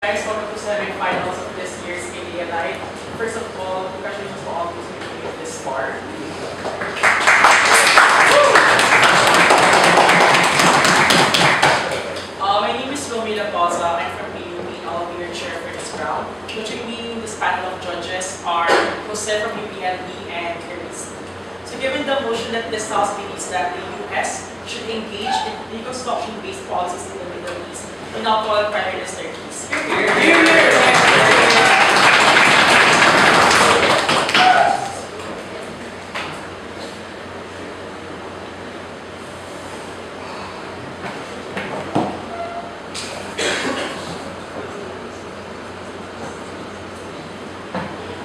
Guys, welcome to semifinals of this year's IDeA Lite. First of all, congratulations to all those who made it this far. My name is Romina Pauza. I'm from PUP and I'll be your chair for this round. Judging me, this panel of judges are Jose from UPLB and Clarice. So given the motion that this House believes that the US should engage in reconstruction-based policies in the Middle East, we now call Prime Minister Keys.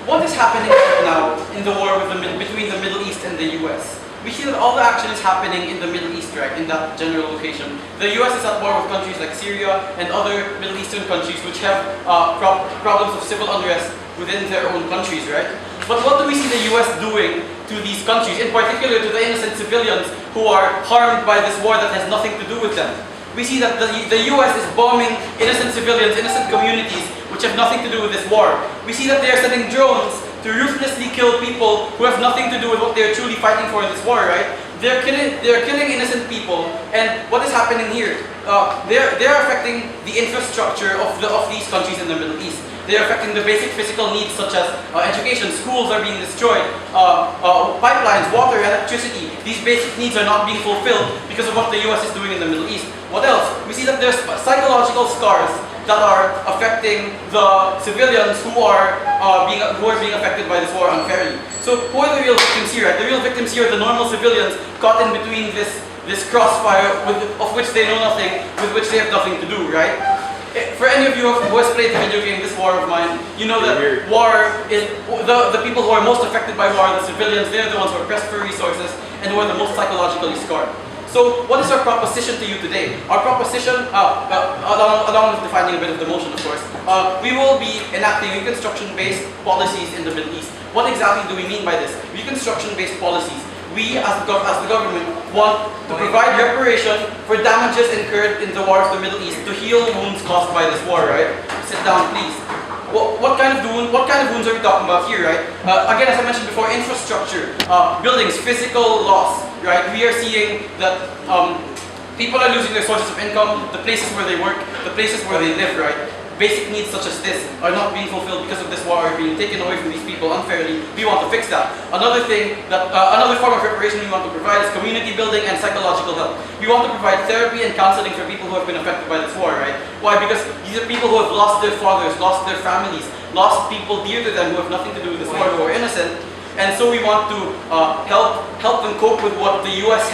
What is happening right now in the war between the Middle East and the US? We see that all the action is happening in the Middle East, right, in that general location. The US is at war with countries like Syria and other Middle Eastern countries which have problems of civil unrest within their own countries, right? But what do we see the US doing to these countries, in particular to the innocent civilians who are harmed by this war that has nothing to do with them? We see that the US is bombing innocent civilians, innocent communities, which have nothing to do with this war. We see that they are sending drones to ruthlessly kill people who have nothing to do with what they're truly fighting for in this war, right? They're killing innocent people, and what is happening here? They're affecting the infrastructure of these countries in the Middle East. They're affecting the basic physical needs such as education, schools are being destroyed, pipelines, water, electricity. These basic needs are not being fulfilled because of what the US is doing in the Middle East. What else? We see that there's psychological scars that are affecting the civilians who are being affected by this war unfairly. So who are the real victims here? Right? The real victims here are the normal civilians caught in between this crossfire of which they know nothing, with which they have nothing to do, right? For any of you who has played the video game This War of Mine, you know that war is the people who are most affected by war are the civilians. They're the ones who are pressed for resources and who are the most psychologically scarred. So what is our proposition to you today? Our proposition, along with defining a bit of the motion of course, we will be enacting reconstruction-based policies in the Middle East. What exactly do we mean by this? Reconstruction-based policies. We as the government want to provide reparation for damages incurred in the war of the Middle East to heal wounds caused by this war, right? Sit down please. What kind of wounds are we talking about here, right? Again, as I mentioned before, infrastructure, buildings, physical loss, right? We are seeing that people are losing their sources of income, the places where they work, the places where they live, right? Basic needs such as this are not being fulfilled because of this war, are being taken away from these people unfairly. We want to fix that. Another form of reparation we want to provide is community building and psychological help. We want to provide therapy and counseling for people who have been affected by this war, right? Why? Because these are people who have lost their fathers, lost their families, lost people dear to them who have nothing to do with this war, who are innocent. And so we want to help them cope with what the US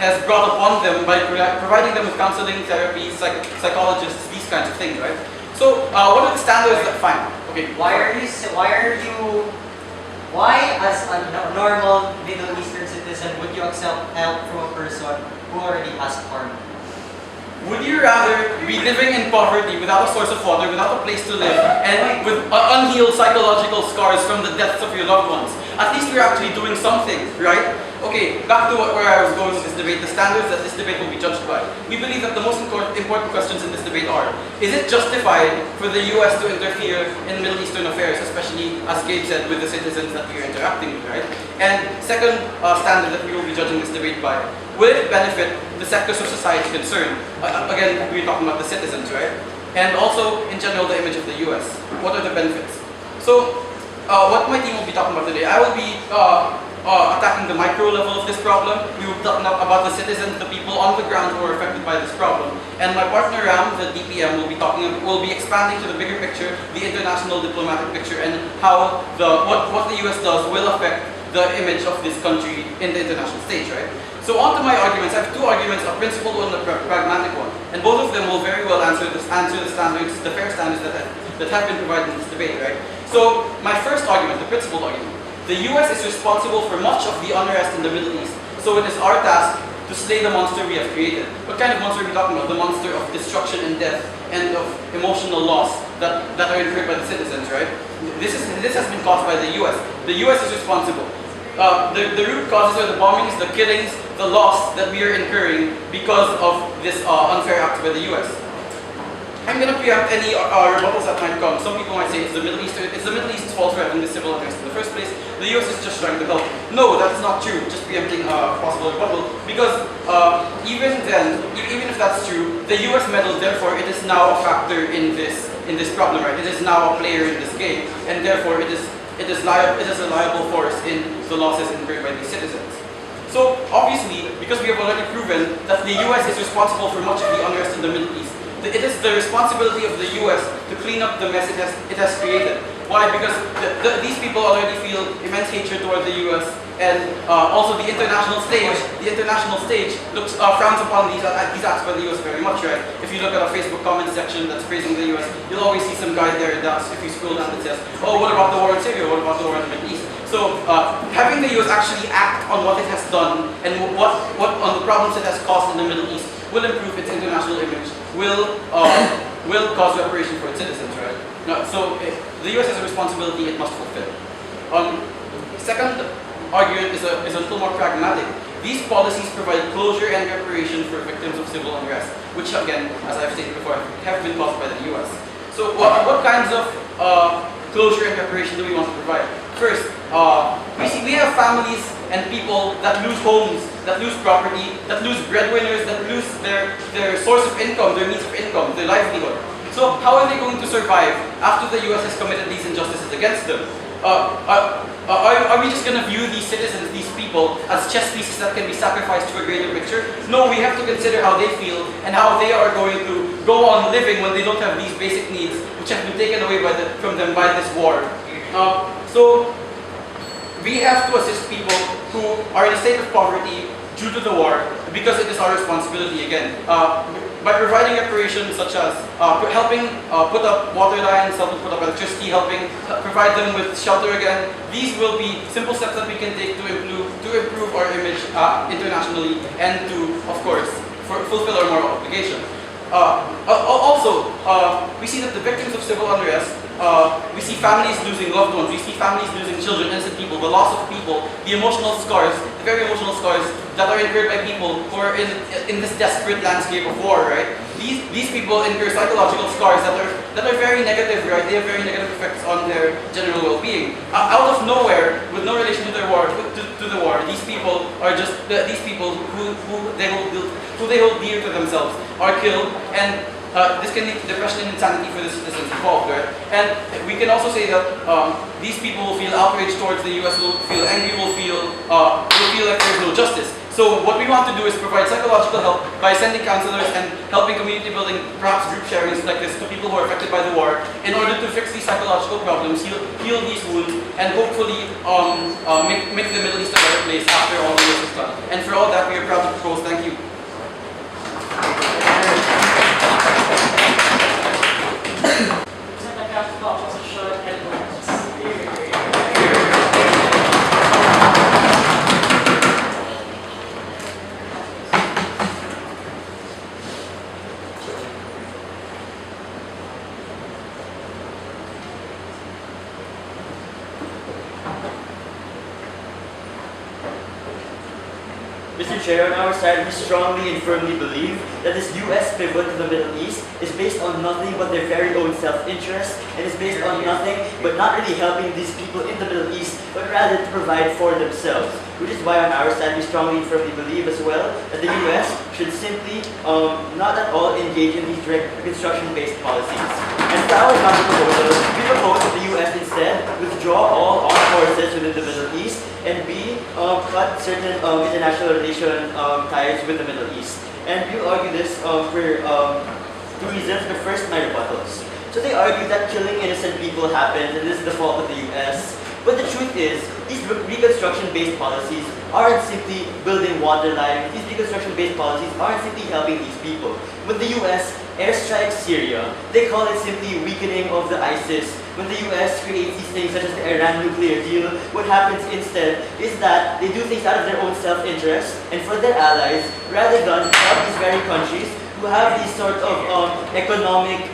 has brought upon them by providing them with counseling, therapy, psychologists, these kinds of things, right? So, what are the standards that fine? Okay. Why as a normal Middle Eastern citizen would you accept help from a person who already has harm? Would you rather be living in poverty without a source of water, without a place to live, and with unhealed psychological scars from the deaths of your loved ones? At least we're actually doing something, right? Okay, back to where I was going with this debate, the standards that this debate will be judged by. We believe that the most important questions in this debate are, is it justified for the US to interfere in Middle Eastern affairs, especially, as Gabe said, with the citizens that we are interacting with, right? And second standard that we will be judging this debate by, will it benefit the sectors of society concerned? Again, we're talking about the citizens, right? And also, in general, the image of the US. What are the benefits? So, what my team will be talking about today, I will be attacking the micro level of this problem. We will talk about the citizens, the people on the ground who are affected by this problem. And my partner Ram, the DPM, will be expanding to the bigger picture, the international diplomatic picture, and how what the US does will affect the image of this country in the international stage, right? So on to my arguments. I have two arguments, a principled one and a pragmatic one. And both of them will very well answer the standards, the fair standards that have been provided in this debate, right? So my first argument, the principled argument. The US is responsible for much of the unrest in the Middle East. So it is our task to slay the monster we have created. What kind of monster are we talking about? The monster of destruction and death and of emotional loss that are incurred by the citizens, right? This has been caused by the US. The US is responsible. The root causes are the bombings, the killings, the loss that we are incurring because of this unfair act by the US. I'm gonna preempt any rebuttals that might come. Some people might say it's the Middle East's fault for having this civil unrest in the first place. The US is just trying to help. No, that's not true. Just preempting a possible rebuttal. Because even then, even if that's true, the US meddled. Therefore, it is now a factor in this problem, right? It is now a player in this game, and therefore it is a liable force in the losses incurred by these citizens. So obviously, because we have already proven that the US is responsible for much of the unrest in the Middle East, it is the responsibility of the US to clean up the mess it has created. Why? Because these people already feel immense hatred toward the US, and also the international stage. The international stage frowns upon these acts by the US very much, right? If you look at a Facebook comment section that's praising the US, you'll always see some guy there that's, if you scroll down, that says, "Oh, what about the war in Syria? What about the war in the Middle East?" So having the US actually act on what it has done and what on the problems it has caused in the Middle East will improve its international image, will cause reparation for its citizens, right? So the US has a responsibility it must fulfill. Second argument is a little more pragmatic. These policies provide closure and reparation for victims of civil unrest, which again, as I've stated before, have been caused by the US. So what kinds of closure and reparation do we want to provide? First, we have families and people that lose homes, that lose property, that lose breadwinners, that lose their source of income, their means of income, their livelihood. So how are they going to survive after the US has committed these injustices against them? Are we just going to view these citizens, these people, as chess pieces that can be sacrificed to a greater picture? No, we have to consider how they feel and how they are going to go on living when they don't have these basic needs, which have been taken away from them by this war. So we have to assist people who are in a state of poverty due to the war, because it is our responsibility again. By providing reparations such as helping put up water lines, helping put up electricity, helping provide them with shelter again, these will be simple steps that we can take to improve our image internationally and to, of course, fulfill our moral obligation. Also, we see that the victims of civil unrest, we see families losing loved ones, we see families losing children, innocent people, the loss of people, the emotional scars, the very emotional scars that are incurred by people who are in this desperate landscape of war, right? These people incur psychological scars that are very negative, right? They have very negative effects on their general well-being. Out of nowhere, with no relation to the war, these people are just these people who they hold dear to themselves are killed, and this can lead to depression and insanity for the citizens involved, right? And we can also say that these people will feel outraged towards the US, will feel angry, will feel like there's no justice. So what we want to do is provide psychological help by sending counselors and helping community building, perhaps group sharings like this, to people who are affected by the war, in order to fix these psychological problems, heal these wounds, and hopefully make the Middle East a better place after all the work is done. And for all that, we are proud to propose. Thank you. Mr. Chair, on our side, we strongly and firmly believe that this U.S. pivot to the Middle East is based on nothing but their very own self-interest, and is based on nothing but not really helping these people in the Middle East, but rather to provide for themselves. Which is why on our side, we strongly and firmly believe as well that the U.S. should simply not at all engage in these direct reconstruction-based policies. And for our counter-proposal, we propose that the U.S. instead withdraw all armed forces within the Middle East, and B, cut certain international relation ties with the Middle East. And we argue this for two reasons. The first, my rebuttals. So they argue that killing innocent people happens, and this is the fault of the US. But the truth is, these reconstruction-based policies aren't simply building water lines. These reconstruction-based policies aren't simply helping these people. When the US airstrikes Syria, they call it simply weakening of the ISIS. When the US creates these things such as the Iran nuclear deal, what happens instead is that they do things out of their own self-interest and for their allies, rather than help these very countries who have these sort of economic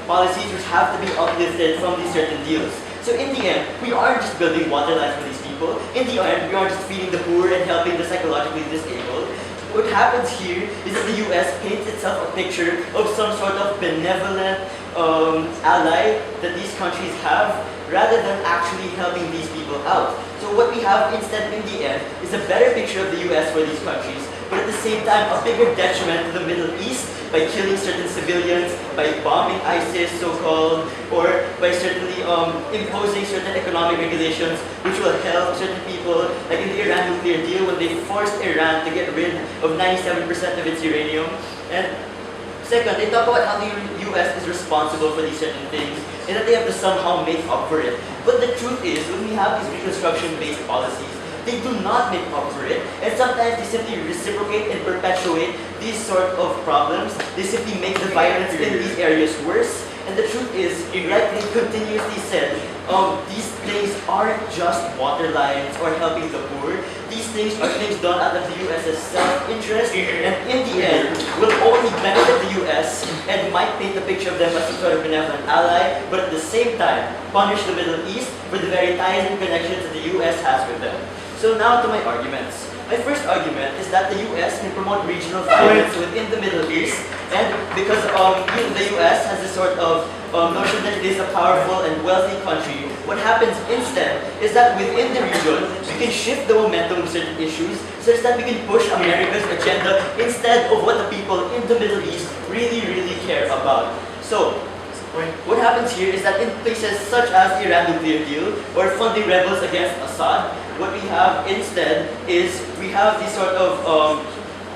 policies which have to be uplifted from these certain deals. So in the end, we aren't just building water lines for these people. In the end, we aren't just feeding the poor and helping the psychologically disabled. what happens here is that the US paints itself a picture of some sort of benevolent ally that these countries have, rather than actually helping these people out. So what we have instead in the end is a better picture of the US for these countries, but at the same time a bigger detriment to the Middle East by killing certain civilians, by bombing ISIS so-called, or by certainly imposing certain economic regulations which will help certain people, like in the Iran nuclear deal when they forced Iran to get rid of 97% of its uranium. And second, they talk about how the US is responsible for these certain things and that they have to somehow make up for it. But the truth is, when we have these reconstruction-based policies, they do not make up for it, and sometimes they simply reciprocate and perpetuate these sort of problems. They simply make the violence in these areas worse. And the truth is, like they continuously said, these things aren't just water lines or helping the poor. These things are things done out of the US's self-interest, and in the end, will only benefit the US and might paint a picture of them as some sort of benevolent ally, but at the same time, punish the Middle East for the very ties and connections that the US has with them. So now to my arguments. My first argument is that the US can promote regional violence within the Middle East, and because the US has this sort of notion that it is a powerful and wealthy country, what happens instead is that within the region, we can shift the momentum of certain issues such that we can push America's agenda instead of what the people in the Middle East really, really care about. So, what happens here is that in places such as the Iran nuclear deal or funding rebels against Assad, what we have instead is we have these sort of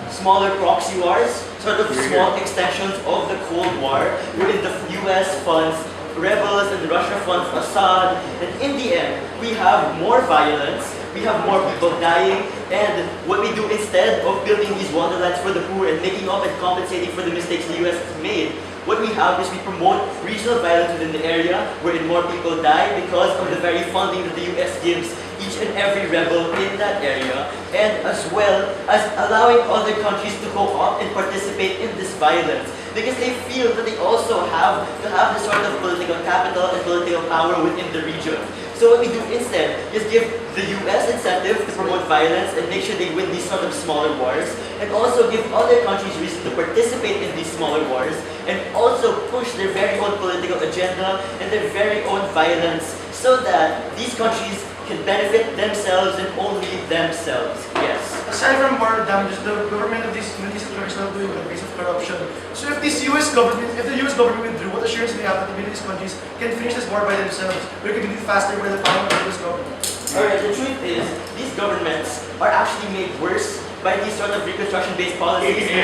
smaller proxy wars, sort of small extensions of the Cold War, wherein the US funds rebels and Russia funds Assad, and in the end, we have more violence, we have more people dying, and what we do instead of building these wonderlands for the poor and making up and compensating for the mistakes the US has made, what we have is we promote regional violence within the area, wherein more people die because of the very funding that the US gives each and every rebel in that area, and as well as allowing other countries to go up and participate in this violence, because they feel that they also have to have this sort of political capital and political power within the region. So what we do instead is give the US incentive to promote violence and make sure they win these sort of smaller wars, and also give other countries reason to participate in these smaller wars, and also push their very own political agenda and their very own violence, so that these countries can benefit themselves and only themselves. Yes. Aside from war damages, the government of these countries are still doing the base of corruption. So if the US government withdrew, what assurance do they have that the Middle East countries can finish this war by themselves, or can be faster by the power of the US government? Alright, the truth is, these governments are actually made worse by these sort of reconstruction-based policies, taken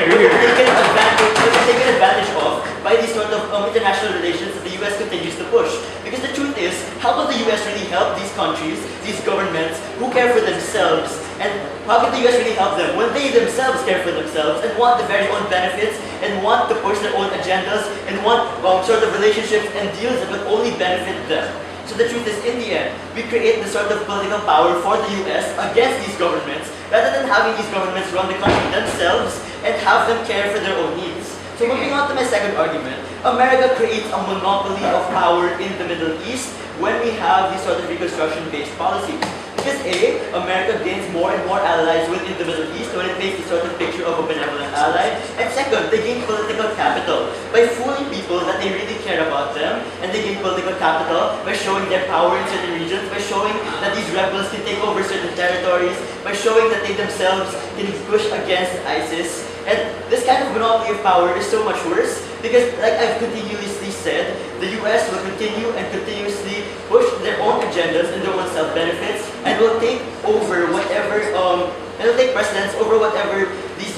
advantage of by these sort of international relations that the US continues to push. Because the truth is, how will the US really help these countries, these governments, who care for themselves, and how can the US really help them when they themselves care for themselves and want the very own benefits and want to push their own agendas and want sort of relationships and deals that will only benefit them? So the truth is, in the end, we create the sort of political power for the US against these governments, rather than having these governments run the country themselves and have them care for their own needs. So moving on to my second argument, America creates a monopoly of power in the Middle East when we have these sort of reconstruction-based policies. Because A, America gains more and more allies within the Middle East when it makes the sort of picture of a benevolent ally. And second, they gain political capital by fooling people that they really care about them. And they gain political capital by showing their power in certain regions, by showing that these rebels can take over certain territories, by showing that they themselves can push against ISIS. And this kind of monopoly of power is so much worse because, like I've continuously said, the US will continue and continuously push their own agendas and their own self-benefits, and will take over whatever, and will take precedence over whatever these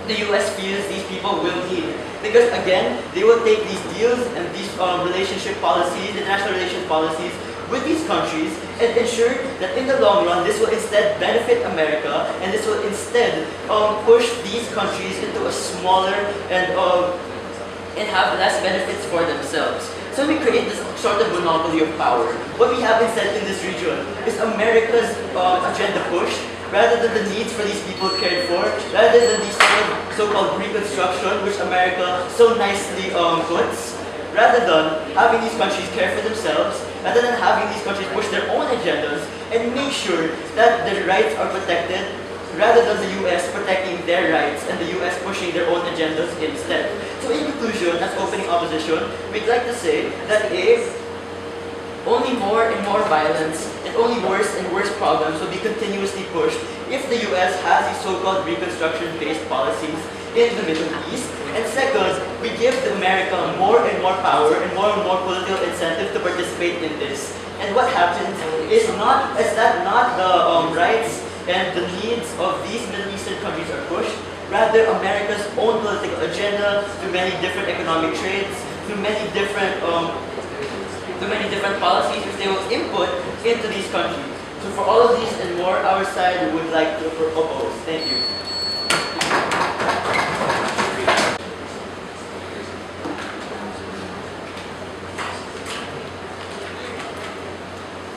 the US feels these people will need. Because again, they will take these deals and these relationship policies, international relations policies, with these countries and ensure that in the long run, this will instead benefit America, and this will instead push these countries into a smaller and have less benefits for themselves. So we create this sort of monopoly of power. What we have instead in this region is America's agenda pushed, rather than the needs for these people cared for, rather than these so-called reconstruction, which America so nicely puts. Rather than having these countries care for themselves, rather than having these countries push their own agendas and make sure that their rights are protected rather than the US protecting their rights and the US pushing their own agendas instead. So in conclusion, as opening opposition, we'd like to say that if only more and more violence and only worse and worse problems will be continuously pushed if the US has these so-called reconstruction-based policies in the Middle East. And second, we give America more and more power and more political incentive to participate in this. And what happens is that not the rights and the needs of these Middle Eastern countries are pushed, rather America's own political agenda through many different economic trades, through many different policies which they will input into these countries. So for all of these and more, our side would like to propose. Thank you.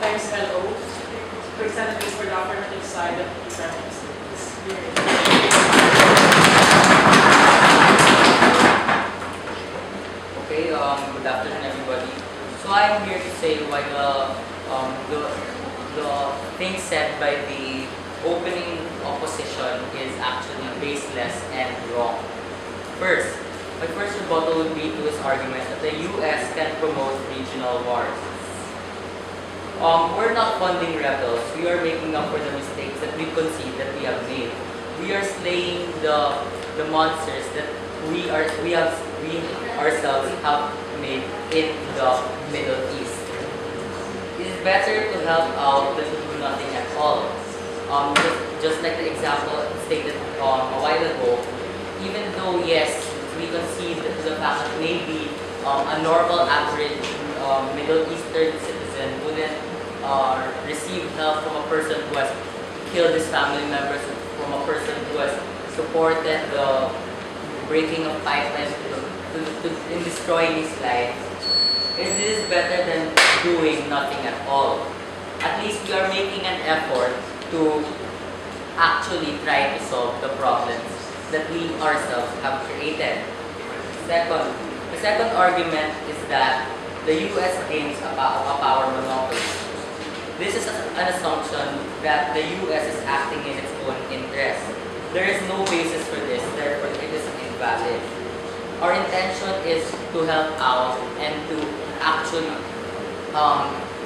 Thanks, hello. Representatives for the affirmative side of the preference. Okay, good afternoon everybody. So I'm here to say why the thing said by the opening opposition is actually baseless and wrong. First, my first rebuttal would be to his argument that the US can promote regional wars. We're not funding rebels. We are making up for the mistakes that we concede that we have made. We are slaying the monsters that we ourselves have made in the Middle East. It is better to help out than to do nothing at all. Just like the example stated a while ago, even though yes, we concede to the fact that maybe a normal average Middle Eastern citizen wouldn't receive help from a person who has killed his family members, from a person who has supported the breaking of pipelines in destroying his life. It is better than doing nothing at all. At least we are making an effort to actually try to solve the problems that we ourselves have created. The second argument is that the US gains a power monopoly. This is an assumption that the US is acting in its own interest. There is no basis for this, therefore it is invalid. Our intention is to help out and to actually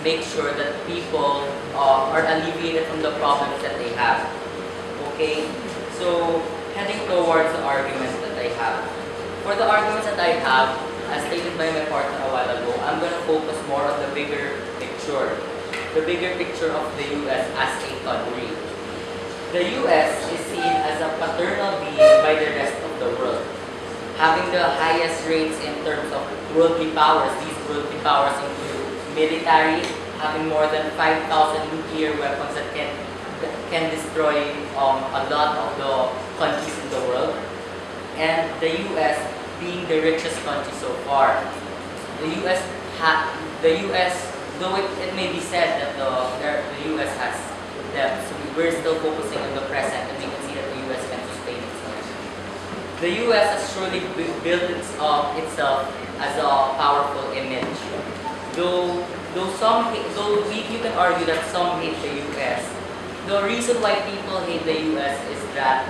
make sure that people are alleviated from the problems that they have. Okay? So, heading towards the arguments that I have. For the arguments that I have, as stated by my partner a while ago, I'm going to focus more on the bigger picture. The bigger picture of the US as a country. The US is seen as a paternal being by the rest of the world, having the highest rates in terms of worldly powers. These worldly powers include military, having more than 5,000 nuclear weapons that can destroy a lot of the countries in the world, and the US being the richest country so far. The US, though it may be said that the US has debt, so we're still focusing on the present, and we can see that the US can sustain itself. The US has surely built itself as a powerful image. Though you can argue that some hate the US. The reason why people hate the US is that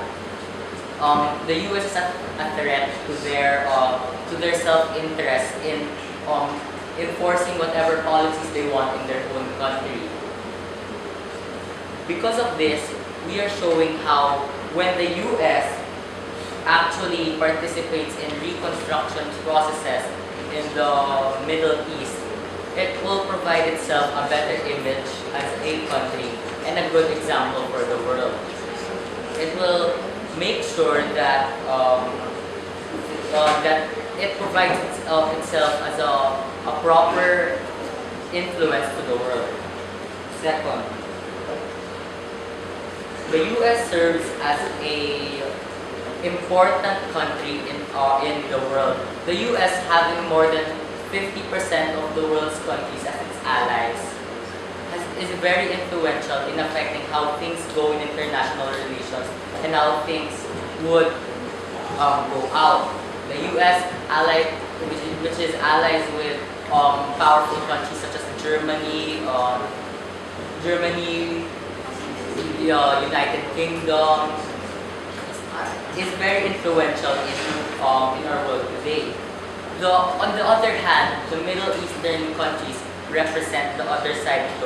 the US is a threat to their self-interest in enforcing whatever policies they want in their own country. Because of this, we are showing how when the US actually participates in reconstruction processes in the Middle East, it will provide itself a better image as a country and a good example for the world. It will make sure that that it provides itself as a proper influence to the world. Second, the US serves as a important country in the world. The US, having more than 50% of the world's countries as its allies, is very influential in affecting how things go in international relations and how things would go out. The US, which is allies with powerful countries such as Germany, the United Kingdom is very influential in our world today. On the other hand, the Middle Eastern countries represent the other side of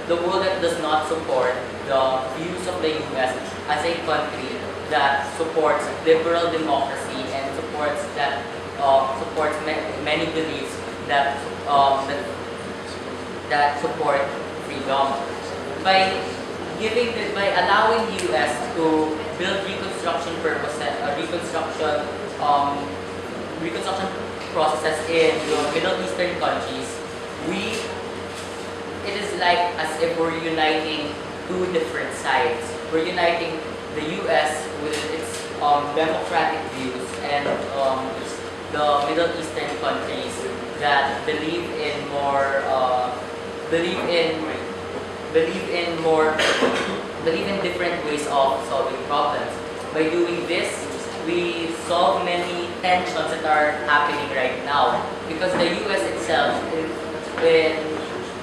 the world that does not support the views of the US as a country that supports liberal democracy and supports many beliefs that support freedom. By allowing US to build reconstruction processes in the Middle Eastern countries, it is like as if we're uniting two different sides. We're uniting the US with its democratic views and the Middle Eastern countries that believe in different ways of solving problems. By doing this, we solve many tensions that are happening right now because the US itself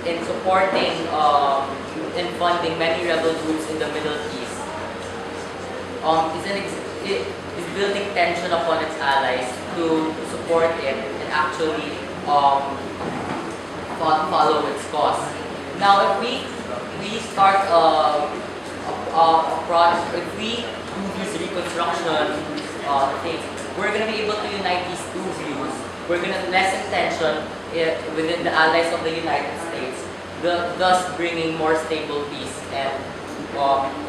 in supporting and funding many rebel groups in the Middle East is building tension upon its allies to support it and actually follow its cause. Now, if we start if we do these reconstruction things, we're going to be able to unite these two views. We're going to lessen tension within the allies of the United States, thus bringing more stable peace and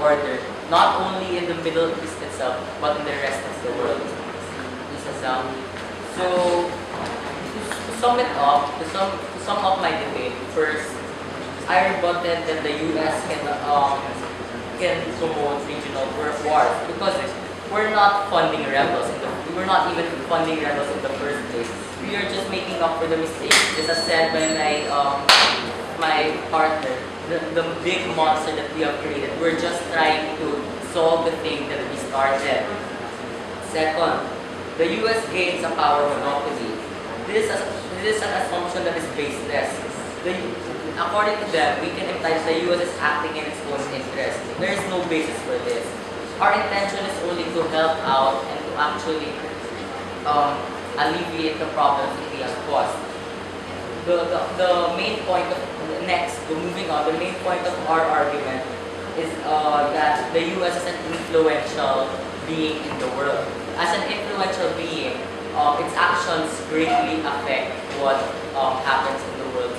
order, not only in the Middle East itself, but in the rest of the world. So, to sum it up, to sum up my debate, first, I rebutted that the US can promote regional wars because we're not funding rebels. We're not even funding rebels in the first place. We are just making up for the mistakes. As I said by my partner, the big monster that we have created. We're just trying to solve the thing that we started. Second, the US gains a power monopoly. This is an assumption that is baseless. According to them, we can imply that the US is acting in its own interest. There is no basis for this. Our intention is only to help out and to actually alleviate the problems that we have caused. The main point of the main point of our argument is that the US is an influential being in the world. As an influential being, its actions greatly affect what happens in the world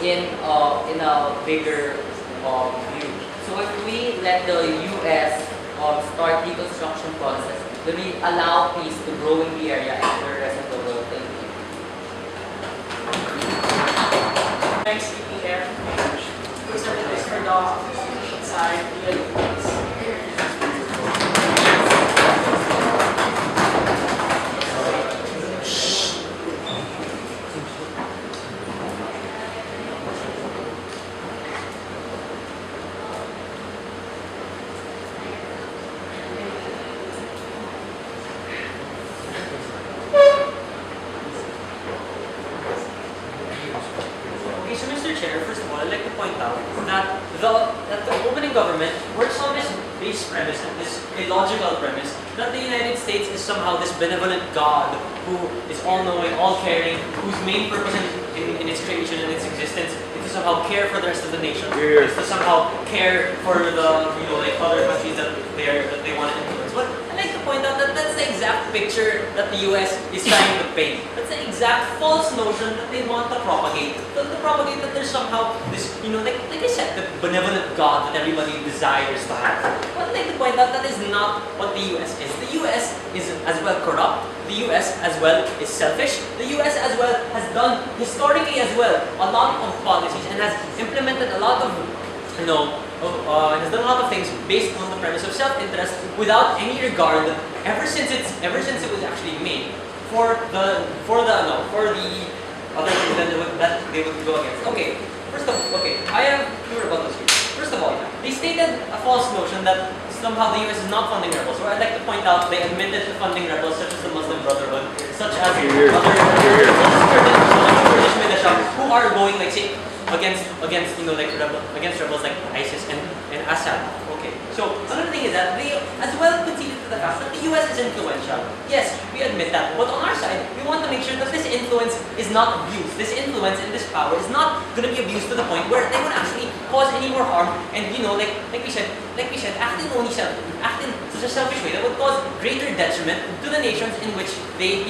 in a bigger view. So if we let the US start reconstruction process, then we allow peace to grow in the area and for the rest of the world. Thank you. Thanks, IDeA. Who's the next for the opposition side? Okay, so Mr. Chair, first of all, I'd like to point out that the opening government works on this base premise and this illogical premise that the United States is somehow this benevolent God who is all-knowing, all-caring, whose main purpose in its creation and its existence is to somehow care for the rest of the nation. Is to somehow care for the other countries that they want to influence. But I'd like to point out that that's the exact picture that the US is trying to paint. That's the exact false notion that they want to propagate. To propagate that there's somehow this, like I said, the benevolent God that everybody desires to have. But I'd like to point out that is not what the US is. The US is as well corrupt. The US as well is selfish. The US as well has done historically as well a lot of policies and has implemented a lot of has done a lot of things based on the premise of self-interest without any regard ever since it was actually made for the other things that they would go against. Okay, I have two rebuttals here. First of all, they stated a false notion that somehow the US is not funding rebels. So I'd like to point out they admitted to funding rebels such as the Muslim Brotherhood, such as other Kurdish militias who are going, like say, against against rebels like ISIS and Assad. Okay. So another thing is that they as well conceded to the fact that the US is influential. Yes, we admit that. But on our side, we want to make sure that this influence is not abused. This influence and this power is not going to be abused to the point where they would actually cause any more harm. And like we said, act in such a selfish way that would cause greater detriment to the nations in which they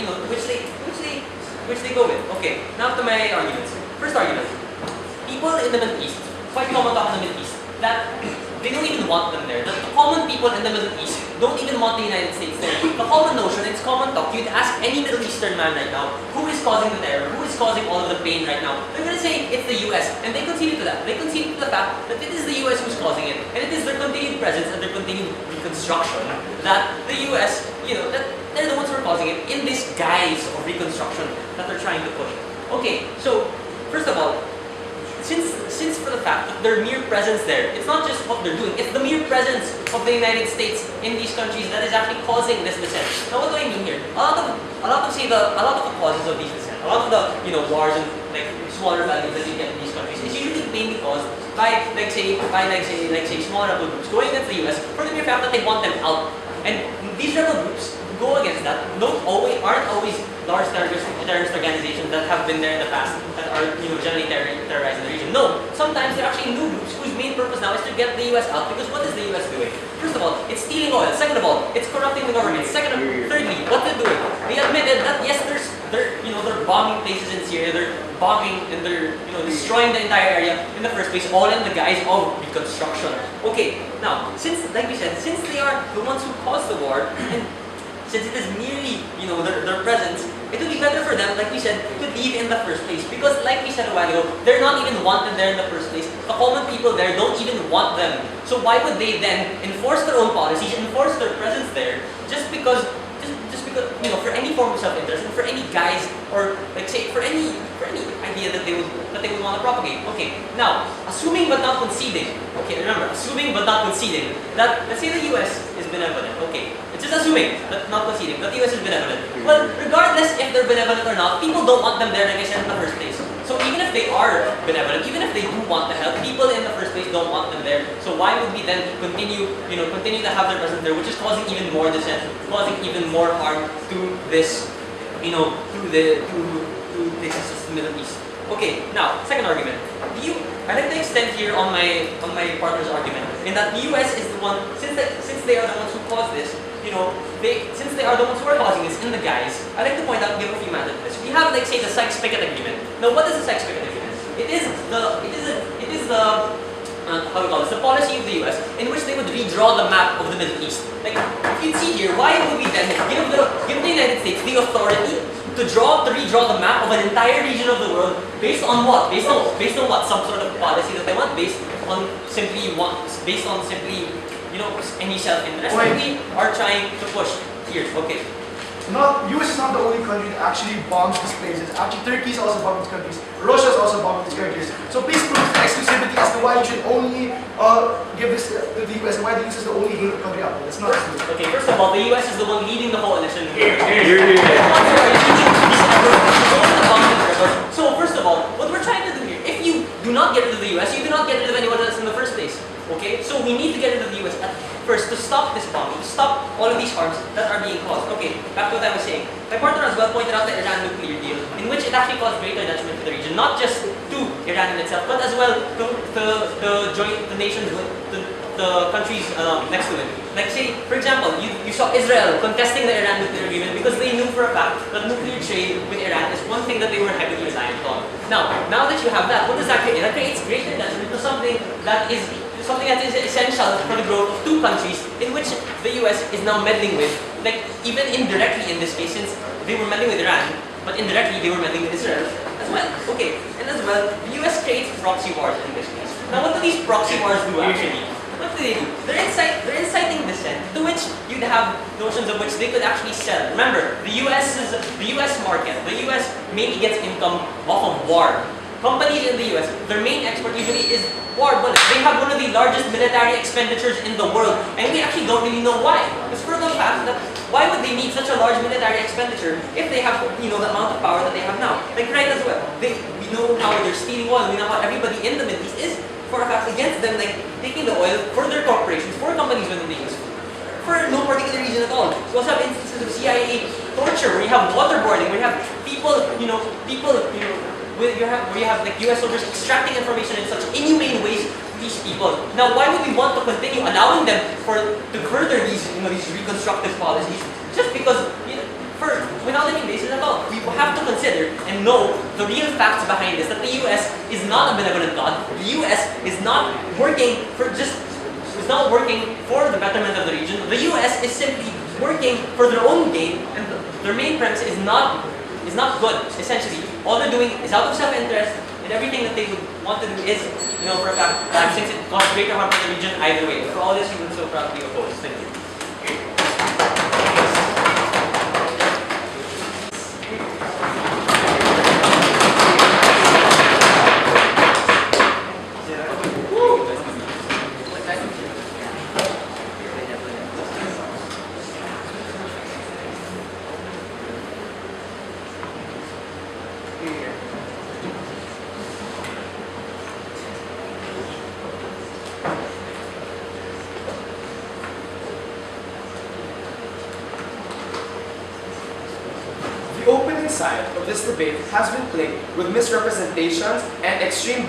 which they go with. Okay. Now to my arguments. First argument. People in the Middle East, quite common talk in the Middle East, that they don't even want them there. The common people in the Middle East don't even want the United States there. The common notion, it's common talk. You'd ask any Middle Eastern man right now, who is causing the terror, who is causing all of the pain right now? They're going to say it's the US, and they concede to that. They concede to the fact that it is the US who's causing it, and it is their continued presence and their continued reconstruction that the US, that they're the ones who are causing it in this guise of reconstruction that they're trying to push. Okay, so first of all, since for the fact that their mere presence there, it's not just what they're doing, it's the mere presence of the United States in these countries that is actually causing this dissent. Now what do I mean here? A lot of the causes of these dissent, a lot of the wars and like smaller values that you get in these countries is usually mainly caused by smaller rebel groups going against the US for the mere fact that they want them out. And these rebel groups go against that aren't always large terrorist organizations that have been there in the past that are generally terrorizing the region. No, sometimes they're actually new groups whose main purpose now is to get the US out, because what is the US doing? First of all, it's stealing oil. Second of all, it's corrupting the government. Thirdly, what they're doing? They admitted that yes, they're bombing places in Syria, they're bombing and they're destroying the entire area in the first place, all in the guise of reconstruction. Okay, now since like we said, since they are the ones who caused the war, and since it is merely their presence, it would be better for them, like we said, to leave in the first place. Because like we said a while ago, they're not even wanted there in the first place. The common people there don't even want them. So why would they then enforce their own policies, enforce their presence there, just because for any form of self-interest and for any guise or for any idea that they would want to propagate. Okay, now assuming but not conceding. Okay, remember, assuming but not conceding that let's say the US is benevolent. Okay, it's just assuming but not conceding that the US is benevolent. Well, regardless if they're benevolent or not, people don't want them there, like I said, in the first place. So even if they are benevolent, even if they do want to help, people in the first place don't want them there. So why would we then continue to have their presence there, which is causing even more dissent, causing even more harm to this, to the Middle East. Okay, now second argument. I'd like to extend here on my partner's argument in that the US is the one, since they are the ones who caused this, since they are the ones who are causing this in the guise, I'd like to point out, give a few matters to this. We have, say, the Sykes-Picot Agreement. Now, what is the Sykes-Picot Agreement? It is the the policy of the US in which they would redraw the map of the Middle East. Like, if you see here, why would we then give the United States the authority to redraw the map of an entire region of the world based on what? Based on what? Some sort of policy that they want, based on simply any self-interest that we are trying to push here. Okay. US is not the only country that actually bombs these places. Actually, Turkey is also bombing these countries. Russia is also bombing these countries. So please prove the exclusivity as to why you should only give this to the US and why the US is the only hated country out there. It's not true. Okay, first of all, the US is the one leading the coalition. So first of all, what we're trying to do here, if you do not get rid of the US, you do not get rid of anyone else in the first place. Okay, so we need to get rid of the US at first to stop this bombing, to stop all of these harms that are being caused. Okay, back to what I was saying. My partner as well pointed out the Iran nuclear deal, in which it actually caused greater detriment to the region, not just to Iran in itself, but as well to the nations, the countries next to it. Like say, for example, you saw Israel contesting the Iran nuclear agreement because they knew for a fact that nuclear trade with Iran is one thing that they were heavily reliant on. Now that you have that, what does that create? That creates greater detriment to something that is essential for the growth of two countries in which the US is now meddling with, like even indirectly in this case, since they were meddling with Iran, but indirectly they were meddling with Israel as well. Okay, and as well, the US creates proxy wars in this case. Now what do these proxy wars do actually? What do they do? They're inciting dissent, to which you'd have notions of which they could actually sell. Remember, the US market, the US mainly gets income off of war. Companies in the US, their main export usually is war bullets. They have one of the largest military expenditures in the world, and we actually don't really know why. It's for the fact that why would they need such a large military expenditure if they have the amount of power that they have now? Like right as well, We know how they're stealing oil. We know how everybody in the Middle East is, for a fact, against them, like taking the oil for their corporations, for companies when they use food, for no particular reason at all. We also have instances of CIA torture, where you have waterboarding, where you have people, where you have like U.S. soldiers extracting information in such inhumane ways to these people. Now, why would we want to continue allowing them to further these reconstructive policies? Just because, without any basis at all, we have to consider and know the real facts behind this. That the U.S. is not a benevolent God. The U.S. is not working for the betterment of the region. The U.S. is simply working for their own gain, and their main premise is not good. Essentially, all they're doing is out of self-interest, and everything that they would want to do is, for a fact, that since it causes greater harm to the region either way. For all this, we would so proudly oppose. Thank you. The opening side of this debate has been plagued with misrepresentations and an extreme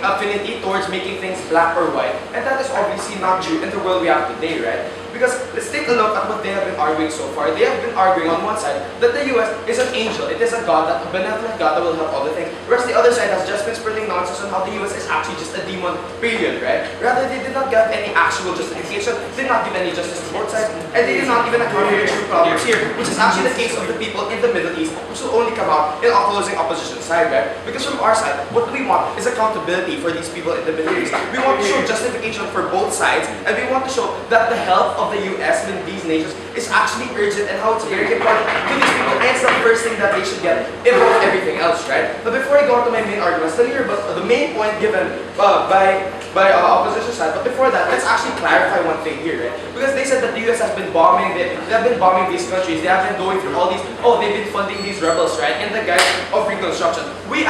affinity towards making things black or white, and that is obviously not true in the world we have today, right? Because let's take a look at what they have been arguing so far. They have been arguing on one side that the US is an angel, it is a God, a benevolent God that will help all the things, whereas the other side has just been spreading nonsense on how the US is actually just a demon, period, right? Rather, they did not give any actual justification, did not give any justice to both sides, and they did not even account for the true problems here, which is actually the case of the people in the Middle East, which will only come out in opposing opposition side, right? Because from our side, what we want is accountability for these people in the Middle East. We want to show justification for both sides, and we want to show that the help of the US in these nations is actually urgent and how it's very important to these people, and it's the first thing that they should get above everything else, right? But before I go on to my main arguments, let me hear about the main point given by opposition side. But before that, let's actually clarify one thing here, right? Because they said that the US has been bombing, they have been bombing these countries, they have been going through all these, they've been funding these rebels, right? In the guise of reconstruction. We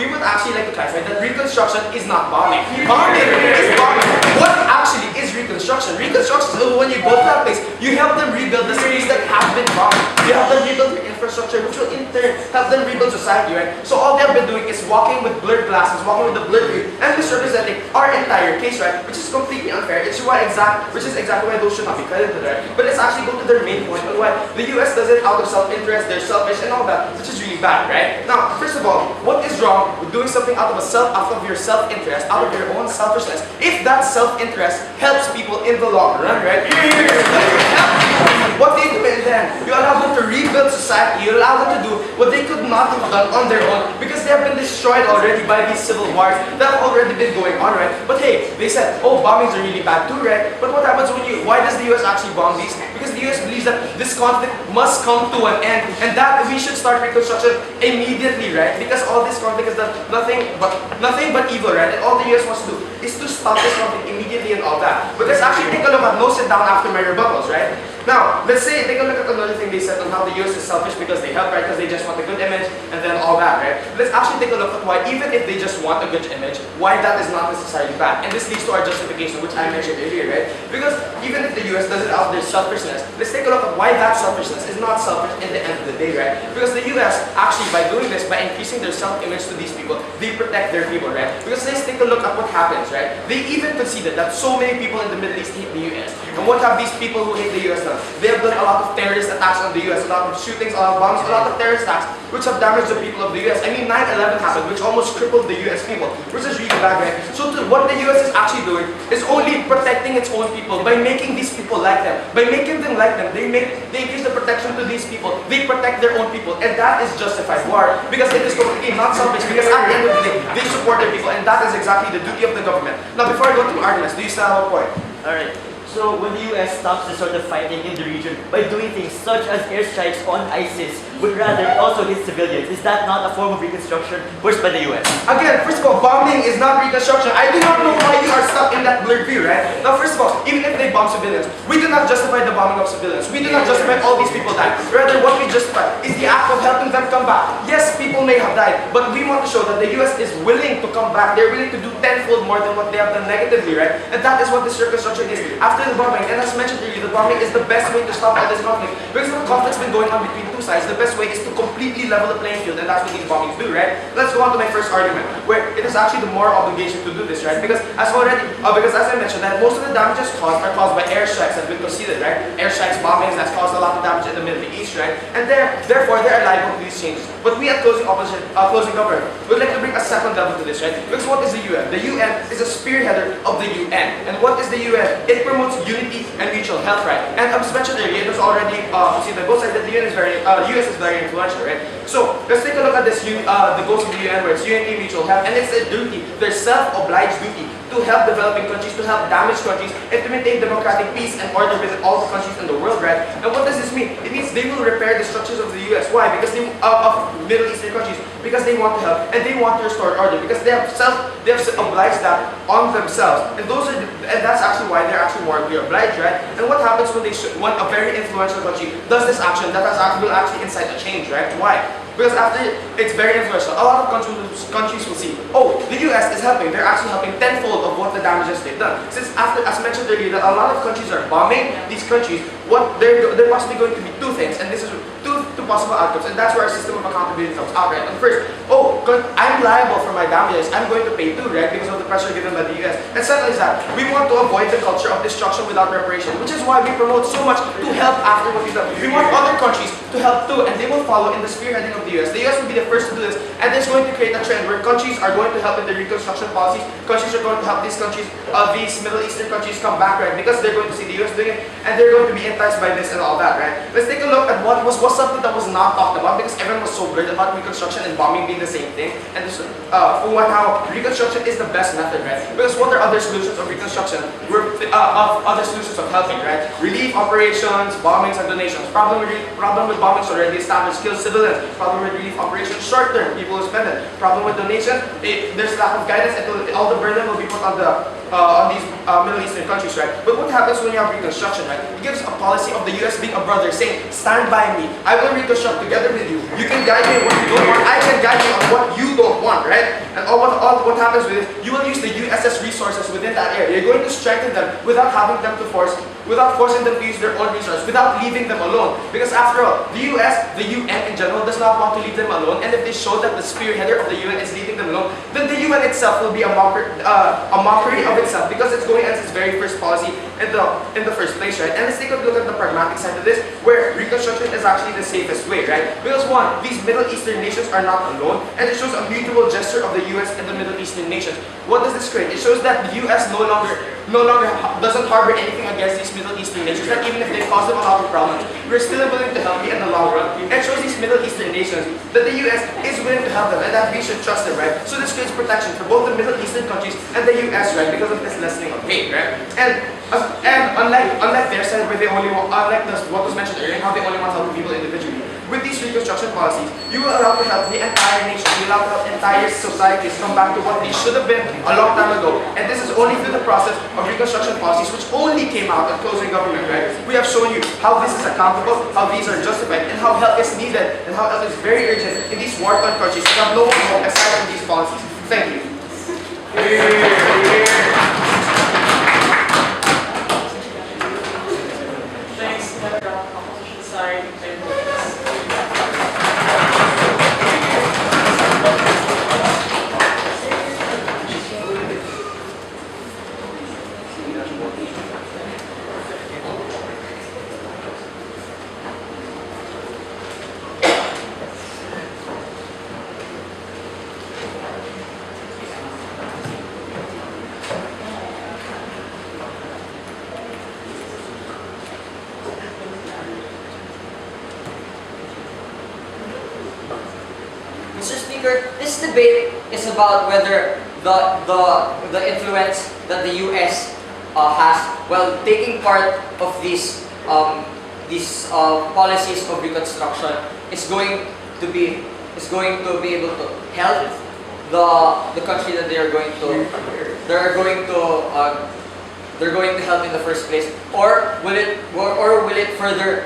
would actually like to clarify that reconstruction is not bombing. Bombing is bombing. What actually is reconstruction? Reconstruction is when you go to that place, you help them rebuild the cities that have been bombed. You help them rebuild their infrastructure, which will in turn help them rebuild society, right? So all they have been doing is walking with blurred glasses, walking with the blurred view, and misrepresenting our entire case, right? Which is completely unfair. Which is exactly why those should not be credited, right? But let's actually go to their main point on why the US does it out of self-interest, they're selfish and all that, which is really bad, right? Now, first of all, what is wrong with doing something out of your self-interest, out of your own selfishness, if that self-interest helps people in the long run, right? What they do then, you allow them to rebuild society, you allow them to do what they could not have done on their own because they have been destroyed already by these civil wars that have already been going on, right? But hey, they said, bombings are really bad too, right? But what happens why does the US actually bomb these? Because the US believes that this conflict must come to an end and that we should start reconstruction immediately, right? Because all this conflict has done nothing but evil, right? And all the US wants to do is to stop this conflict immediately and all that. But let's actually take a look at no sit down after my rebuttals, right? Now, take a look at another thing they said on how the US is selfish because they help, right? Because they just want a good image and then all that, right? Let's actually take a look at why, even if they just want a good image, why that is not necessarily bad. And this leads to our justification, which I mentioned earlier, right? Because even if the US does it out of their selfishness, let's take a look at why that selfishness is not selfish in the end of the day, right? Because the US actually, by doing this, by increasing their self-image to these people, they protect their people, right? Because let's take a look at what happens, right? They even conceded that so many people in the Middle East hate the US. And what have these people who hate the US done? They have done a lot of terrorist attacks on the US, a lot of shootings, a lot of bombs, a lot of terrorist attacks, which have damaged the people of the US. I mean, 9/11 happened, which almost crippled the US people, which is really bad, right? So what the US is actually doing is only protecting its own people by making these people like them. By making them like them, they increase the protection to these people. They protect their own people, and that is justified war because it is completely not selfish. Because at the end of the day, they support their people, and that is exactly the duty of the government. Now, before I go to arguments, do you still have a point? Alright, So when the US stops this sort of fighting in the region by doing things such as airstrikes on ISIS, but rather it also hits civilians, is that not a form of reconstruction pushed by the US? Again, first of all, bombing is not reconstruction. I do not know why you are stuck in that blurred view, right? Now, first of all, even if they bomb civilians, we do not justify the bombing of civilians. We do not justify all these people dying. Rather, what we justify is the act of helping them come back. Yes, people may have died, but we want to show that the US is willing to come back. They're willing to do tenfold more than what they have done negatively, right? And that is what this reconstruction is. After the bombing, and as mentioned earlier, the bombing is the best way to stop all this conflict. Because the conflict's been going on between two sides, the best way is to completely level the playing field, and that's what these bombings do, right? Let's go on to my first argument, where it is actually the moral obligation to do this, right? Because as I mentioned, that most of the damages caused are caused by airstrikes that have been conceded, right? Airstrikes, bombings, that's caused a lot of damage in the Middle East, right? And therefore, they are liable to these changes. But we at closing government would like to bring a second level to this, right? Because what is the UN? The UN is a spearheader of the UN. And what is the UN? It promotes unity and mutual health, right? And as mentioned earlier, it was already seen by both sides that the US is very influential, right? So let's take a look at this the goals of the UN, where it's unity, mutual health, and it's a duty, their self-obliged duty to help developing countries, to help damaged countries, and to maintain democratic peace and order within all the countries in the world, right? And what does this mean? It means they will repair the structures of the US. Why? Because of Middle Eastern countries, because they want to help and they want to restore order, because they have obliged that on themselves, and that's actually why they're actually morally obliged, right? And what happens when a very influential country does this action that will actually incite a change, right? Why? Because after it's very influential, a lot of countries will see, oh, the US is helping. They're actually helping tenfold of what the damages they've done. Since as mentioned earlier, that a lot of countries are bombing these countries, what they're possibly going to be two things, and this is two possible outcomes, and that's where our system of accountability comes out, right? And first, I'm liable for my damages. I'm going to pay too, right? Because of the pressure given by the US. And second is that we want to avoid the culture of destruction without reparation, which is why we promote so much to help after what we've done. We want other countries to help too, and they will follow in the spearheading of the US. The US will be the first to do this, and it's going to create a trend where countries are going to help in the reconstruction policies. Countries are going to help these Middle Eastern countries come back, right? Because they're going to see the US doing it, and they're going to be enticed by this and all that, right? Let's take a look at what was something that was not talked about, because everyone was so blurred about reconstruction and bombing being the same thing, and this, how reconstruction is the best method, right? Because what are other solutions of reconstruction? Other solutions of helping, right? Relief operations, bombings, and donations. Problem with bombings already established, kill civilians. Problem with relief operations, short term, people will spend it. Problem with donation, there's lack of guidance, and all the burden will be put on these Middle Eastern countries, right? But what happens when you have reconstruction, right? It gives a policy of the US being a brother, saying, stand by me, I will reconstruct together with you. You can guide me on what you don't want, I can guide you on what you don't want, right? And what happens with it, you will use the USS resources within that area. You're going to strengthen them without forcing them to use their own resources, without leaving them alone. Because after all, the US, the UN in general, does not want to leave them alone, and if they show that the spearheader of the UN is leaving them alone, then the UN itself will be a mockery of itself, because it's going against its very first policy in the first place, right? And let's take a look at the pragmatic side of this, where reconstruction is actually the safest way, right? Because one, these Middle Eastern nations are not alone, and it shows a mutual gesture of the US and the Middle Eastern nations. What does this create? It shows that the US no longer doesn't harbor anything against these Middle Eastern nations, that even if they cause them a lot of problems, we're still willing to help you in the long run. And it shows these Middle Eastern nations that the US is willing to help them, and that we should trust them, right? So this creates protection for both the Middle Eastern countries and the US, right? Because of this lessening of hate, right? And unlike their side, where what was mentioned earlier, how they only want to help people individually, with these reconstruction policies, you will allow to help the entire nation, you will allow to help entire societies come back to what they should have been a long time ago. And this is only through the process of reconstruction policies, which only came out at closing government, right? We have shown you how this is accountable, how these are justified, and how help is needed, and how help is very urgent in these war-torn countries that have no one hope aside from these policies. Thank you. Thanks, Senator. Opposition side. Mr. Speaker, this debate is about whether the influence that the US taking part of these policies of reconstruction is going to be able to help the country that they're going to help in the first place, or will it further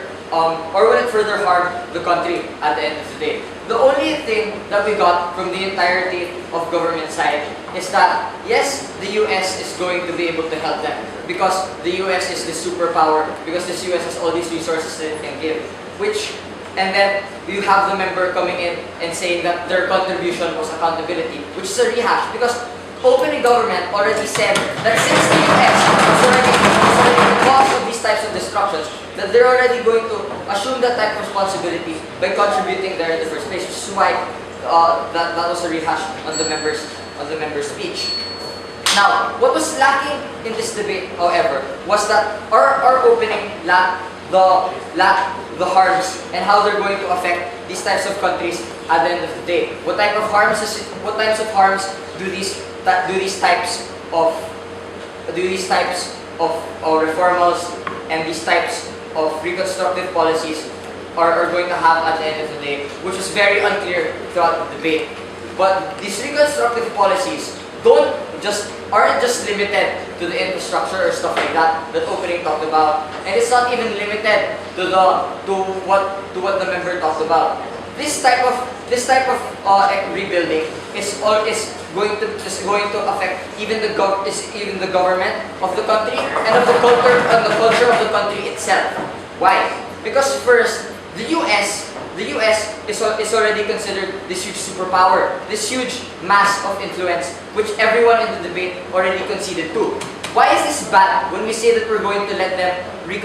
harm the country at the end of the day? The only thing that we got from the entirety of government side is that yes, the US is going to be able to help them because the US is the superpower, because this US has all these resources that it can give, and then you have the member coming in and saying that their contribution was accountability, which is a rehash because opening government already said that since the US is already the cause of these types of destructions, that they're already going to assume that type of responsibility by contributing there in the first place, which is why that was a rehash on the member's speech. Now, what was lacking in this debate, however, was that our opening lacked the harms and how they're going to affect these types of countries at the end of the day. What types of harms do these types of reformals and these types of reconstructive policies are going to have at the end of the day, which was very unclear throughout the debate. But these reconstructive policies aren't just limited to the infrastructure or stuff like that opening talked about, and it's not even limited to what the member talked about. This type of rebuilding is going to affect even the government of the country and of the culture of the country itself. Why? Because first, the US is already considered this huge superpower, this huge mass of influence, which everyone in the debate already conceded to. Why is this bad when we say that we're going to let them use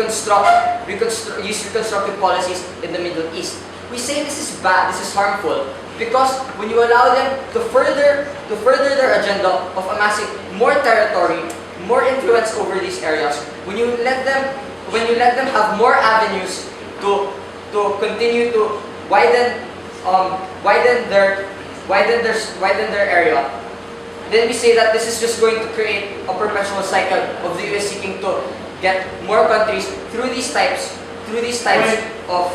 reconstructive policies in the Middle East? We say this is bad, this is harmful, because when you allow them to further their agenda of amassing more territory, more influence over these areas, when you let them have more avenues to continue to widen their area, then we say that this is just going to create a perpetual cycle of the US seeking to get more countries through these types of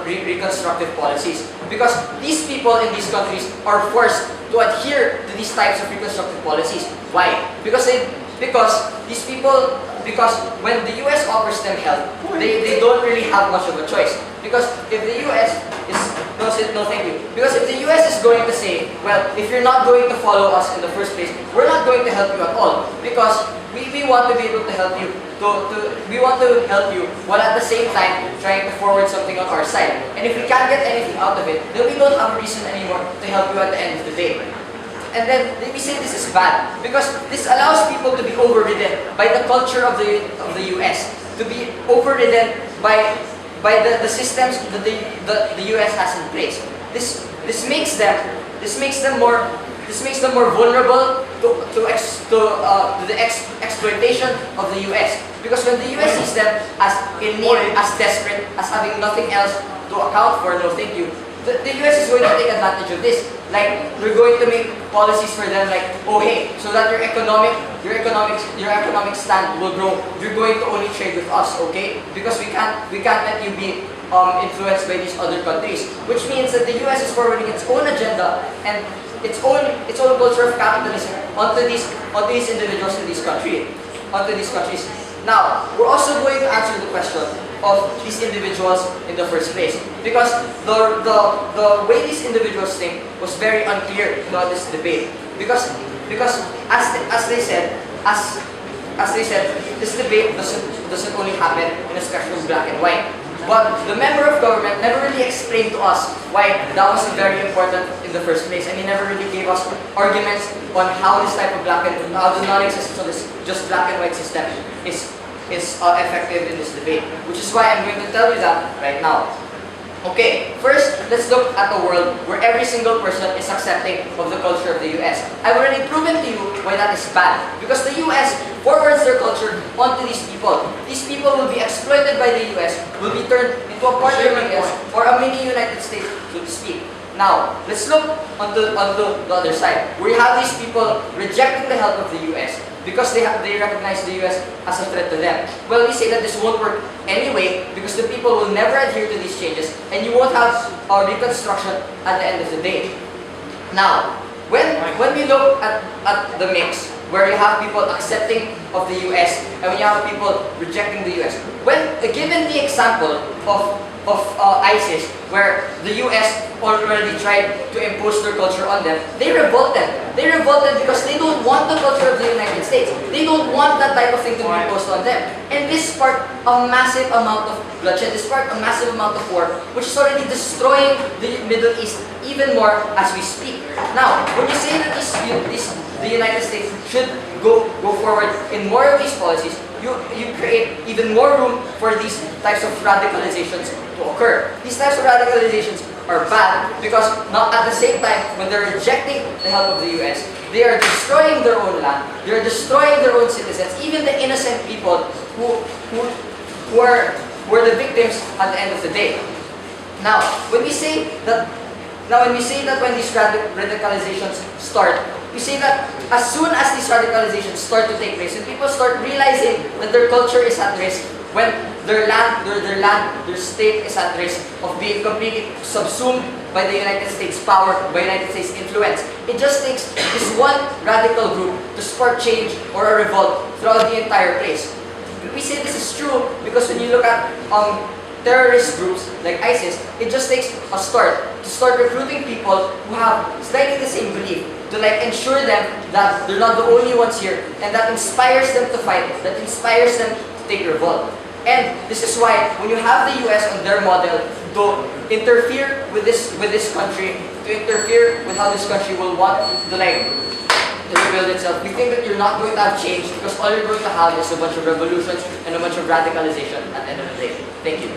reconstructive policies, because these people in these countries are forced to adhere to these types of reconstructive policies. Why? Because when the US offers them help, they don't really have much of a choice. Because if the US is no thank you. Because if the US is going to say, well, if you're not going to follow us in the first place, we're not going to help you at all. Because we want to be able to help you. We want to help you while at the same time trying to forward something on our side. And if we can't get anything out of it, then we don't have a reason anymore to help you at the end of the day. And then we say this is bad because this allows people to be overridden by the culture of the US, to be overridden by the systems that the US has in place. This makes them more vulnerable to the exploitation of the US, because when the US sees them as in need, as desperate, as having nothing else to account for, no thank you, the US is going to take advantage of this. Like, we're going to make policies for them like, oh hey, so that your economic stand will grow, you're going to only trade with us, okay? Because we can't let you be influenced by these other countries. Which means that the US is forwarding its own agenda and its own culture of capitalism onto these individuals in these countries. Now, we're also going to answer the question of these individuals in the first place, because the way these individuals think was very unclear throughout this debate. Because as they said, this debate doesn't only happen in a spectrum of black and white. But the member of government never really explained to us why that was very important in the first place, and he never really gave us arguments on how this type of how the non-existence of this just black and white system is effective in this debate, which is why I'm going to tell you that right now. Okay, first, let's look at a world where every single person is accepting of the culture of the US. I've already proven to you why that is bad, because the US forwards their culture onto these people. These people will be exploited by the US, will be turned into a part of the US or a mini United States, so to speak. Now, let's look onto the other side, where you have these people rejecting the help of the US because they recognize the US as a threat to them. Well, we say that this won't work anyway because the people will never adhere to these changes and you won't have reconstruction at the end of the day. Now, when we look at the mix, where you have people accepting of the US and when you have people rejecting the US, given the example of ISIS, where the US already tried to impose their culture on them, they revolted. They revolted because they don't want the culture of the United States. They don't want that type of thing to be imposed on them. And this sparked a massive amount of bloodshed. This sparked a massive amount of war, which is already destroying the Middle East even more as we speak. Now, when you say that the United States should go forward in more of these policies, you create even more room for these types of radicalizations to occur. These types of radicalizations are bad because not at the same time when they're rejecting the help of the US, they are destroying their own land, they are destroying their own citizens, even the innocent people who are the victims at the end of the day. Now, when we say that when these radicalizations start, we say that as soon as these radicalizations start to take place, and people start realizing that their culture is at risk, when their state is at risk of being completely subsumed by the United States power, by United States influence, it just takes this one radical group to spark change or a revolt throughout the entire place. We say this is true because when you look at terrorist groups like ISIS, it just takes a start to start recruiting people who have slightly the same belief, to ensure them that they're not the only ones here, and that inspires them to fight, that inspires them to take revolt. And this is why when you have the US on their model to interfere with this country, to interfere with how this country will want to rebuild itself, we think that you're not going to have change because all you're going to have is a bunch of revolutions and a bunch of radicalization at the end of the day. Thank you.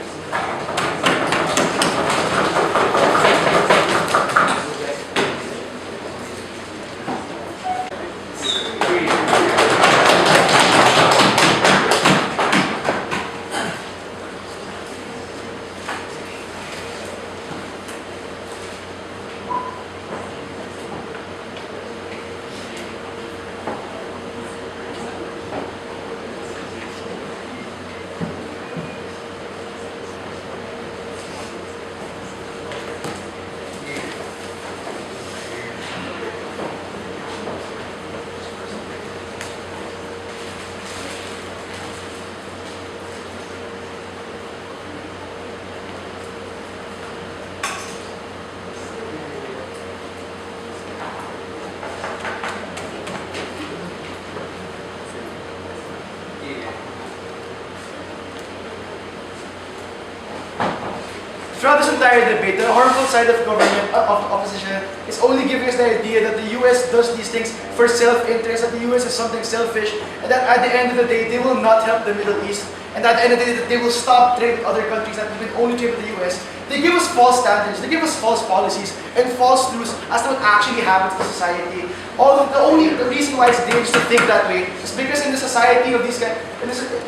Throughout this entire debate, the harmful side of government, of opposition, is only giving us the idea that the US does these things for self-interest, that the US is something selfish, and that at the end of the day, they will not help the Middle East, and at the end of the day, that they will stop trade with other countries, that they will only trade with the US. They give us false standards, they give us false policies, and false truths as to what actually happens to society. The reason why it's dangerous to think that way is because in the society of these guys,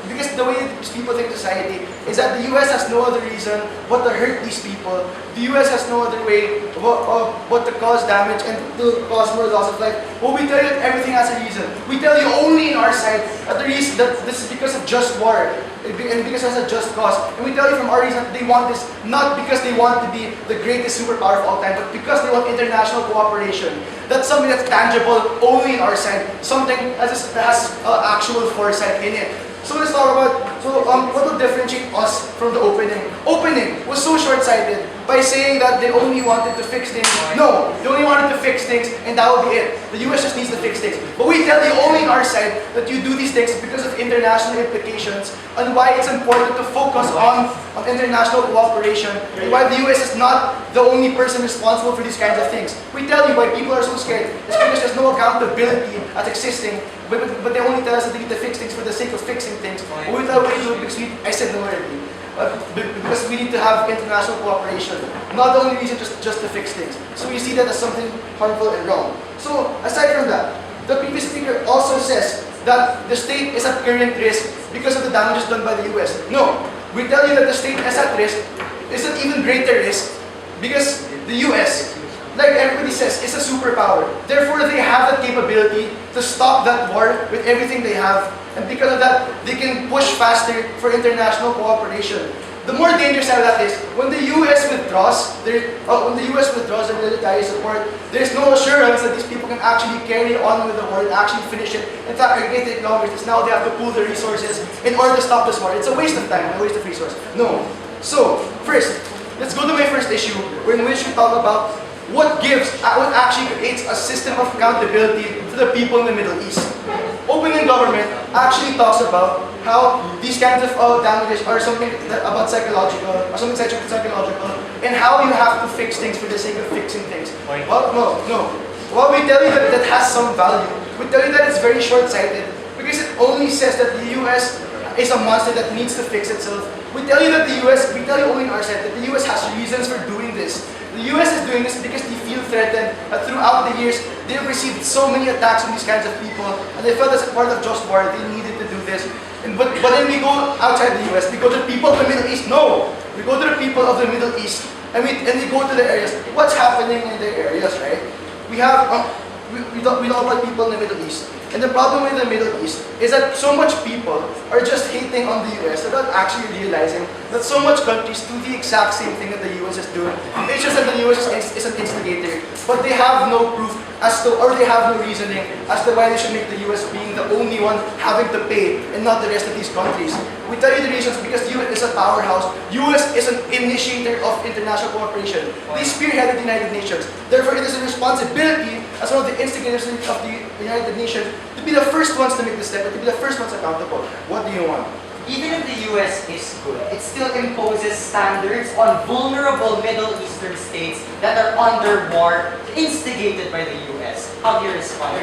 because the way these people think society is that the US has no other reason but to hurt these people. The US has no other way but to cause damage and to cause more loss of life. Well, we tell you that everything has a reason. We tell you only in our side that the reason that this is because of just war and because it's a just cause. And we tell you from our reason that they want this not because they want to be the greatest superpower of all time, but because they want international cooperation. That's something that's tangible only in our side, something that has actual foresight in it. So let's talk about what will differentiate us from the opening. Opening was so short-sighted by saying that they only wanted to fix things. No, they only wanted to fix things and that will be it. The US just needs to fix things. But we tell you only in our side that you do these things because of international implications and why it's important to focus on international cooperation and why the US is not the only person responsible for these kinds of things. We tell you why people are so scared. It's because there's no accountability as existing, but they only tell us that they need to fix things for the sake of fixing things. But we tell you because I said no already. Because we need to have international cooperation. Not the only reason just to fix things. So we see that as something harmful and wrong. So aside from that, the previous speaker also says that the state is at current risk because of the damages done by the US. No, we tell you that the state is at risk, is an even greater risk because the US like everybody says, is a superpower. Therefore, they have the capability to stop that war with everything they have. And because of that, they can push faster for international cooperation. The more dangerous side of that is when the U.S. withdraws their military support, there's no assurance that these people can actually carry on with the war and actually finish it. In fact, it may take longer because now they have to pool their resources in order to stop this war. It's a waste of time, a waste of resource. No. So, first, let's go to my first issue, in which we talk about what actually creates a system of accountability to the people in the Middle East. Opening government actually talks about how these kinds of damages are something about psychological, or something psychological, and how you have to fix things for the sake of fixing things. Well, no. While we tell you that that has some value, we tell you that it's very short-sighted because it only says that the U.S. is a monster that needs to fix itself. We tell you only on our side that the U.S. has reasons for doing this. The U.S. is doing this because they feel threatened that throughout the years, they've received so many attacks from these kinds of people, and they felt as a part of just war, they needed to do this. But then we go outside the U.S., we go to the people of the Middle East. No! We go to the people of the Middle East, and we go to the areas. What's happening in the areas, right? We talk about people in the Middle East. And the problem with the Middle East is that so much people are just hating on the US without actually realizing that so much countries do the exact same thing that the US is doing. It's just that the US is an instigator, but they have no proof or they have no reasoning as to why they should make the US being the only one having to pay and not the rest of these countries. We tell you the reasons because the US is a powerhouse. US is an initiator of international cooperation. They spearheaded the United Nations. Therefore, it is a responsibility as one of the instigators of the United Nations to be the first ones to make the step, to be the first ones accountable. What do you want? Even if the US is good, it still imposes standards on vulnerable Middle Eastern states that are under war instigated by the US. How do you respond?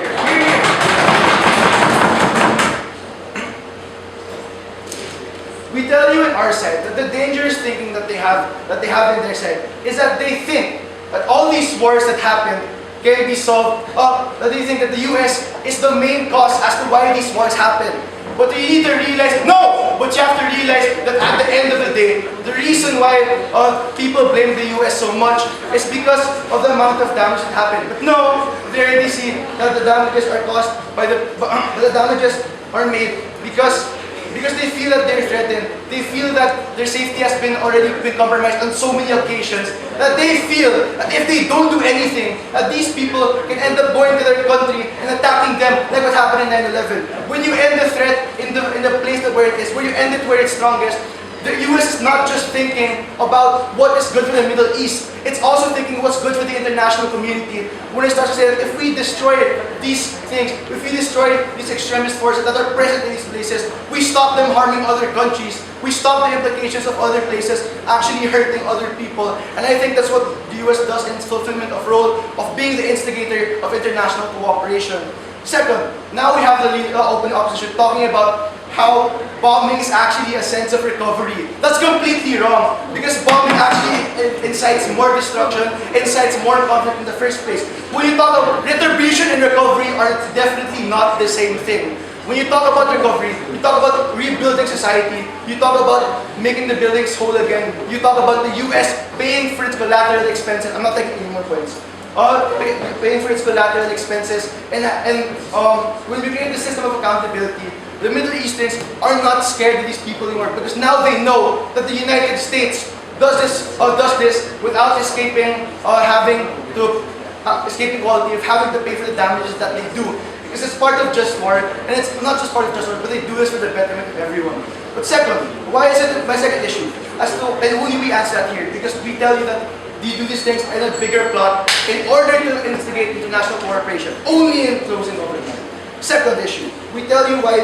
We tell you on our side that the dangerous thinking that they have in their side is that they think that all these wars that happen can be solved, that they think that the US is the main cause as to why these wars happen. But you need to realize, no! But you have to realize that at the end of the day, the reason why people blame the US so much is because of the amount of damage that happened. But no, they already see that the damages are caused by the damages are made because they feel that they're threatened. They feel that their safety has already been compromised on so many occasions that they feel that if they don't do anything, that these people can end up going to their country and attacking them like what happened in 9/11. When you end the threat in the place where it is, where you end it where it's strongest, the US is not just thinking about what is good for the Middle East, it's also thinking what's good for the international community. When it starts to say that if we destroy these things, if we destroy these extremist forces that are present in these places, we stop them harming other countries, we stop the implications of other places actually hurting other people. And I think that's what the US does in its fulfillment of role of being the instigator of international cooperation. Second, now we have the open opposition talking about how bombing is actually a sense of recovery. That's completely wrong because bombing actually incites more destruction, incites more conflict in the first place. When you talk about retribution and recovery are definitely not the same thing. When you talk about recovery, you talk about rebuilding society, you talk about making the buildings whole again, you talk about the US paying for its collateral expenses. I'm not taking any more points. Paying for its collateral expenses and when we create the system of accountability, the Middle Easterns are not scared of these people anymore because now they know that the United States does this without escaping quality of having to pay for the damages that they do. Because it's part of just war, and it's not just part of just war, but they do this for the betterment of everyone. But second, why is it my second issue? And only we answer that here, because we tell you that they do these things in a bigger plot in order to instigate international cooperation, only in closing government. Second issue, we tell you why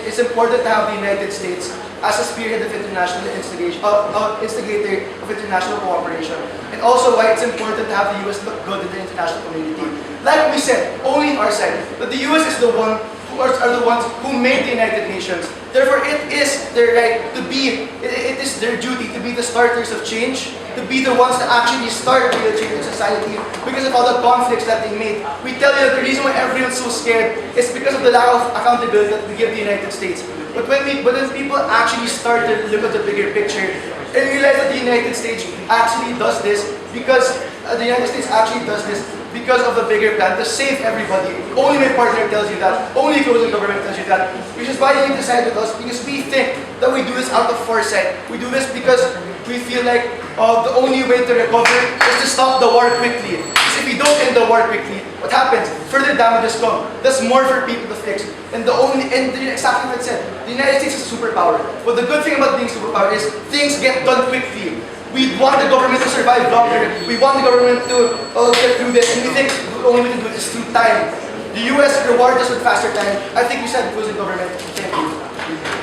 it's important to have the United States as a spearhead of international instigator of international cooperation, and also why it's important to have the US look good in the international community. Like we said, only on our side, that the US is the one who are the ones who made the United Nations. Therefore, it is their right to be. It is their duty to be the starters of change, to be the ones that actually start real change in society because of all the conflicts that they made. We tell you that the reason why everyone's so scared is because of the lack of accountability that we give the United States. But when people actually start to look at the bigger picture and realize that the United States actually does this because of the bigger plan to save everybody. Only my partner tells you that. Only closing government tells you that. Which is why they need to side with us, because we think that we do this out of foresight. We do this because we feel like the only way to recover is to stop the war quickly. Because if we don't end the war quickly, what happens? Further damages come. There's more for people to fix. And exactly what I said, the United States is a superpower. But the good thing about being a superpower is things get done quickly. We want the government to survive longer. We want the government to get through this. And we think the only way to do it is through time. The US rewards us with faster time. I think we said closing government. Thank you.